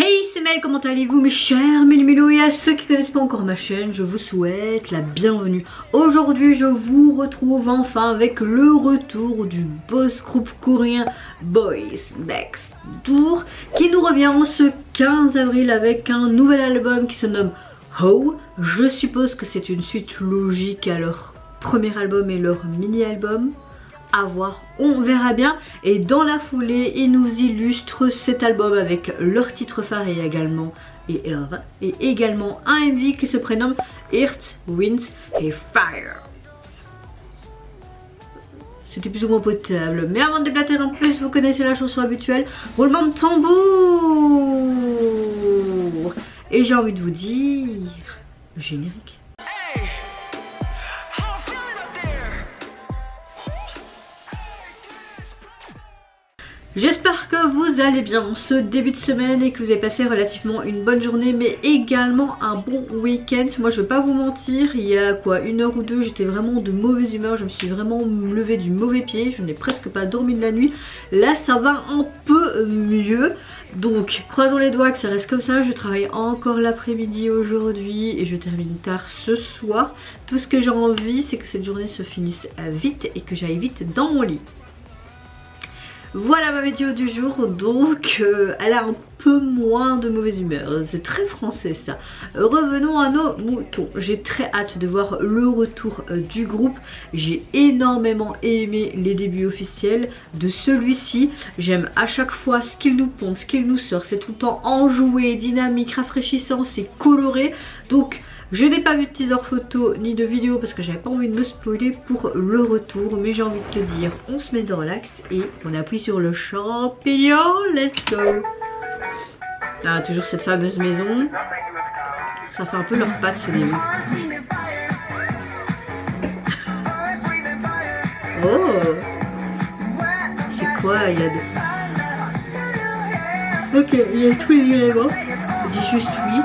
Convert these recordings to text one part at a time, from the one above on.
Hey, c'est Mel, comment allez-vous mes chers Mélimélo, et à ceux qui ne connaissent pas encore ma chaîne, je vous souhaite la bienvenue. Aujourd'hui, je vous retrouve enfin avec le retour du boss groupe coréen Boys Next Door qui nous revient en ce 15 avril avec un nouvel album qui se nomme How. Je suppose que c'est une suite logique à leur premier album et leur mini-album. À voir, on verra bien. Et dans la foulée, ils nous illustrent cet album avec leur titre phare et également un MV qui se prénomme Earth, Wind et Fire. C'était plus ou moins potable. Mais avant de déblatérer en plus, vous connaissez la chanson habituelle, roulement de tambour. Et j'ai envie de vous dire, générique. J'espère que vous allez bien ce début de semaine et que vous avez passé relativement une bonne journée mais également un bon week-end. Moi je vais pas vous mentir, il y a quoi, une heure ou deux j'étais vraiment de mauvaise humeur, je me suis vraiment levée du mauvais pied, je n'ai presque pas dormi de la nuit. Là ça va un peu mieux, donc croisons les doigts que ça reste comme ça. Je travaille encore l'après-midi aujourd'hui et je termine tard ce soir. Tout ce que j'ai envie c'est que cette journée se finisse vite et que j'aille vite dans mon lit. Voilà ma météo du jour, donc elle a un peu moins de mauvaise humeur, c'est très français ça. Revenons à nos moutons, j'ai très hâte de voir le retour du groupe. J'ai énormément aimé les débuts officiels de celui-ci, j'aime à chaque fois ce qu'il nous pompe, ce qu'il nous sort, c'est tout le temps enjoué, dynamique, rafraîchissant, c'est coloré, donc... Je n'ai pas vu de teaser photo ni de vidéo parce que j'avais pas envie de me spoiler pour le retour. Mais j'ai envie de te dire, on se met dans l'axe et on appuie sur le champignon. Let's go. Ah, toujours cette fameuse maison. Ça fait un peu leur patte ce début. Oh, c'est quoi? Il y a de... Ok, il y a tous les éléments. Je dis juste oui.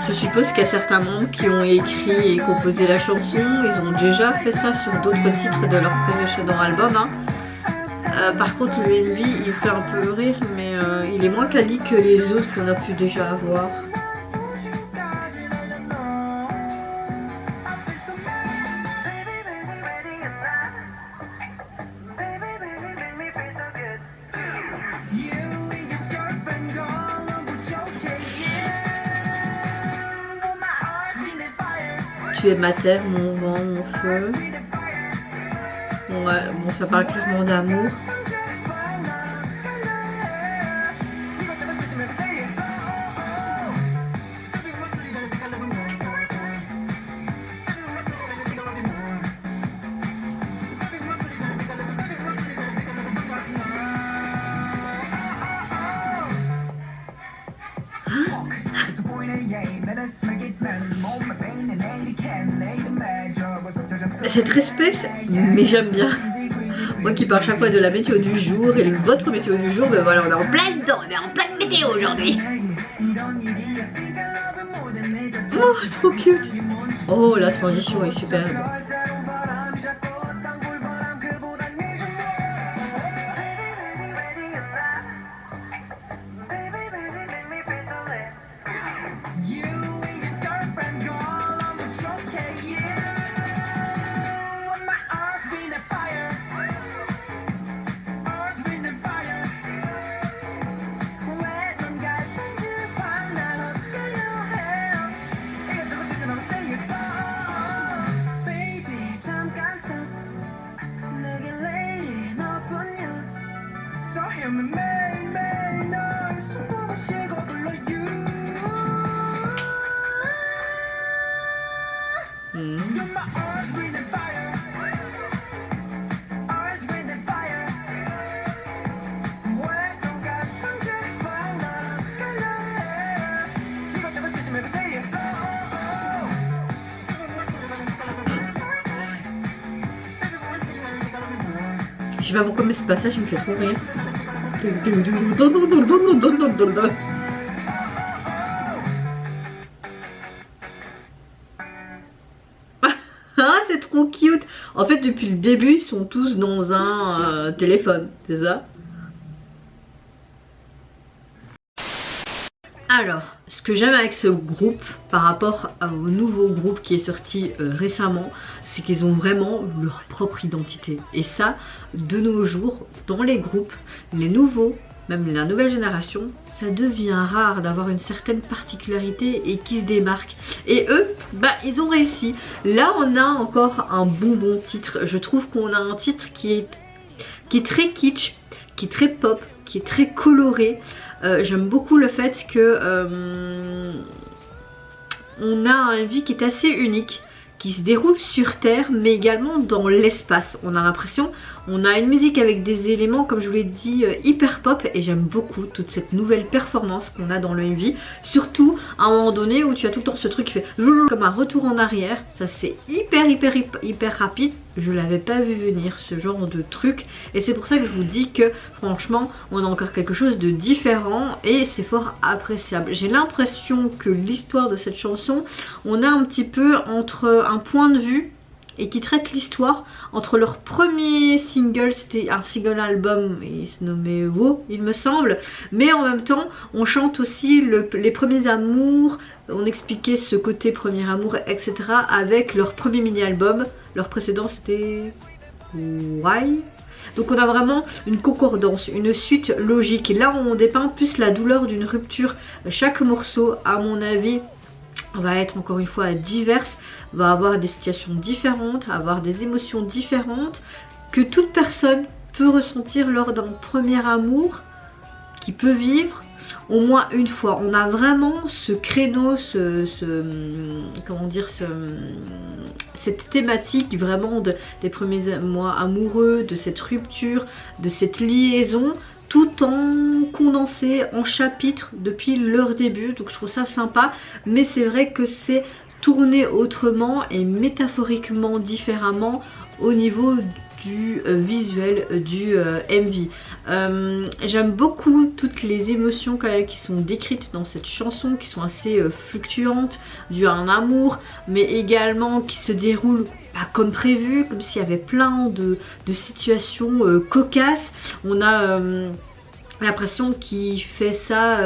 Je suppose qu'il y a certains membres qui ont écrit et composé la chanson, ils ont déjà fait ça sur d'autres titres de leur précédent album. Hein. Par contre le MV il fait un peu rire mais il est moins quali que les autres qu'on a pu déjà avoir. Tu es ma terre, mon vent, mon feu. Ouais, bon, ça parle clairement d'amour. C'est très space, mais j'aime bien. Moi qui parle chaque fois de la météo du jour et votre météo du jour, ben voilà, on est en plein dedans, on est en pleine météo aujourd'hui. Oh, trop cute. Oh, la transition est superbe. Je sais pas pourquoi mais ce passage il me fait trop rire. Ah, c'est trop cute. En fait depuis le début, ils sont tous dans un téléphone, c'est ça? Alors, ce que j'aime avec ce groupe par rapport au nouveau groupe qui est sorti récemment, c'est qu'ils ont vraiment leur propre identité. Et ça, de nos jours, dans les groupes, les nouveaux, même la nouvelle génération, ça devient rare d'avoir une certaine particularité et qui se démarque. Et eux, bah ils ont réussi. Là, on a encore un bon titre. Je trouve qu'on a un titre qui est très kitsch, qui est très pop, qui est très coloré. J'aime beaucoup le fait que on a un MV qui est assez unique, qui se déroule sur Terre mais également dans l'espace. On a l'impression, on a une musique avec des éléments comme je vous l'ai dit hyper pop et j'aime beaucoup toute cette nouvelle performance qu'on a dans le MV. Surtout à un moment donné où tu as tout le temps ce truc qui fait comme un retour en arrière. Ça c'est hyper rapide. Je l'avais pas vu venir ce genre de truc et c'est pour ça que je vous dis que franchement on a encore quelque chose de différent et c'est fort appréciable. J'ai l'impression que l'histoire de cette chanson, on a un petit peu entre un point de vue et qui traite l'histoire entre leur premier single, c'était un single album, il se nommait Wow il me semble, mais en même temps on chante aussi les premiers amours, on expliquait ce côté premier amour etc avec leur premier mini album, leur précédent c'était Why. Donc on a vraiment une concordance, une suite logique et là on dépeint plus la douleur d'une rupture. Chaque morceau à mon avis va être encore une fois diverse, va avoir des situations différentes, avoir des émotions différentes que toute personne peut ressentir lors d'un premier amour qui peut vivre au moins une fois. On a vraiment ce créneau, comment dire, cette thématique vraiment des premiers mois amoureux, de cette rupture, de cette liaison, tout en condensé en chapitres depuis leur début. Donc je trouve ça sympa, mais c'est vrai que c'est tourné autrement et métaphoriquement différemment au niveau du visuel du MV. J'aime beaucoup toutes les émotions quand même qui sont décrites dans cette chanson, qui sont assez fluctuantes, dues à un amour, mais également qui se déroulent pas comme prévu, comme s'il y avait plein de situations cocasses. On a l'impression qu'il fait ça...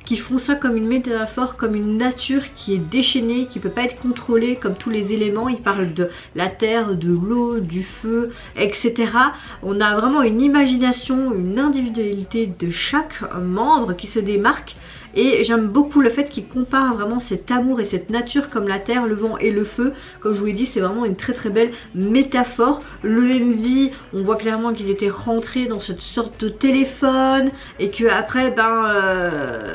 qui font ça comme une métaphore, comme une nature qui est déchaînée, qui peut pas être contrôlée comme tous les éléments. Ils parlent de la terre, de l'eau, du feu, etc. On a vraiment une imagination, une individualité de chaque membre qui se démarque. Et j'aime beaucoup le fait qu'il compare vraiment cet amour et cette nature comme la terre, le vent et le feu. Comme je vous l'ai dit, c'est vraiment une très belle métaphore. Le MV, on voit clairement qu'ils étaient rentrés dans cette sorte de téléphone et que après,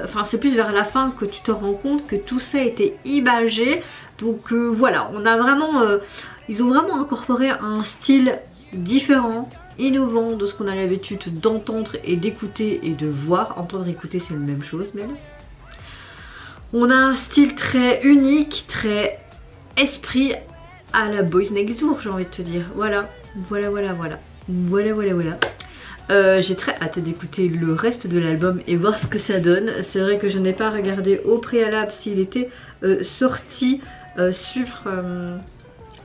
enfin c'est plus vers la fin que tu te rends compte que tout ça a été imagé. Donc voilà, on a vraiment, ils ont vraiment incorporé un style différent, innovant de ce qu'on a l'habitude d'entendre et d'écouter et de voir. Entendre et écouter c'est la même chose même. On a un style très unique, très esprit à la Boys Next Door, j'ai envie de te dire. Voilà. J'ai très hâte d'écouter le reste de l'album et voir ce que ça donne. C'est vrai que je n'ai pas regardé au préalable s'il était sorti sur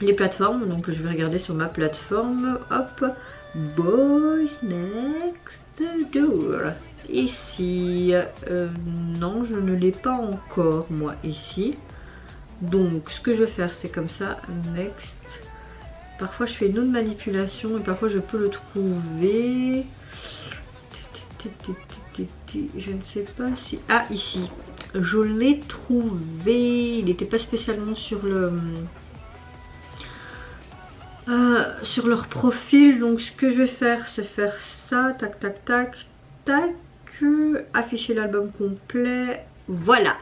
les plateformes. Donc je vais regarder sur ma plateforme. Hop, Boys Next Door. Ici, non, je ne l'ai pas encore moi ici. Donc ce que je vais faire c'est comme ça, Next. Parfois je fais une autre manipulation et parfois je peux le trouver. Je ne sais pas si... Ah ici, je l'ai trouvé. Il n'était pas spécialement sur le... sur leur profil. Donc ce que je vais faire c'est faire ça, tac tac tac tac, afficher l'album complet. Voilà.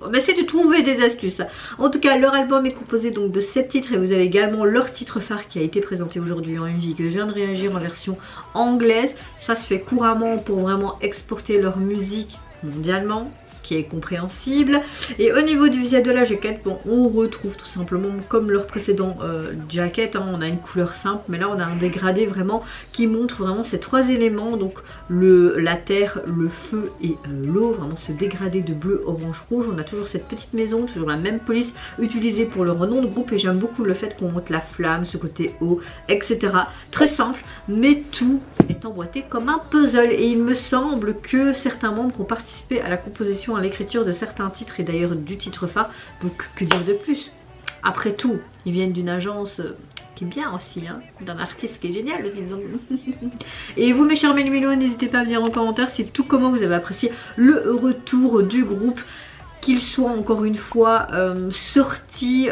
On essaie de trouver des astuces. En tout cas, leur album est composé donc de 7 titres et vous avez également leur titre phare qui a été présenté aujourd'hui en MV, que je viens de réagir en version anglaise. Ça se fait couramment pour vraiment exporter leur musique mondialement, ce qui est compréhensible. Et au niveau du visuel de la jaquette, bon, on retrouve tout simplement comme leur précédent jacket, hein, on a une couleur simple, mais là on a un dégradé vraiment qui montre vraiment ces trois éléments, donc la terre, le feu et l'eau, vraiment ce dégradé de bleu, orange, rouge. On a toujours cette petite maison, toujours la même police utilisée pour le renom de groupe, et j'aime beaucoup le fait qu'on montre la flamme, ce côté eau, etc. Très simple, mais tout est emboîté comme un puzzle, et il me semble que certains membres ont participé à la composition, à l'écriture de certains titres, et d'ailleurs du titre phare, donc que dire de plus? Après tout, ils viennent d'une agence qui est bien aussi, hein, d'un artiste qui est génial. Et vous mes chers Méli-Mélos, n'hésitez pas à me dire en commentaire si tout comment vous avez apprécié le retour du groupe, qu'il soit encore une fois sorti,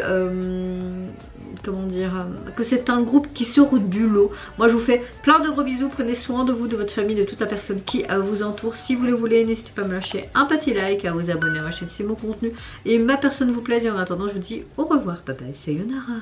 comment dire, que c'est un groupe qui sort du lot. Moi je vous fais plein de gros bisous, prenez soin de vous, de votre famille, de toute la personne qui vous entoure. Si vous le voulez, n'hésitez pas à me lâcher un petit like, à vous abonner à ma chaîne si mon contenu et ma personne vous plaise. Et en attendant, je vous dis au revoir, bye bye, sayonara.